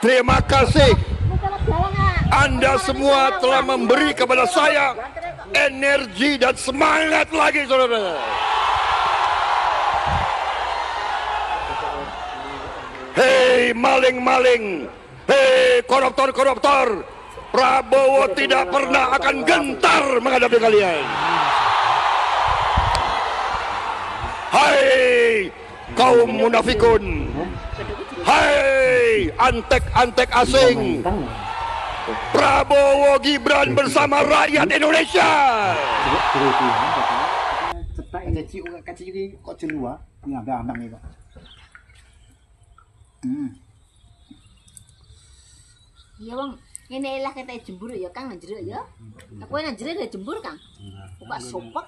Terima kasih. Anda semua telah memberi kepada saya energi dan semangat lagi, saudara. Hei maling-maling, hei koruptor-koruptor, Prabowo tidak pernah akan gentar menghadapi kalian. Hai kaum munafikun, hai antek-antek asing, Prabowo Gibran bersama rakyat Indonesia. Cetak yang kecil ini kok jeluah, ini abang nih Pak. Iya bang, ini lah kita jembur ya Kang, jero ya. Aku yang jero dia jembur Kang. Buka sopak.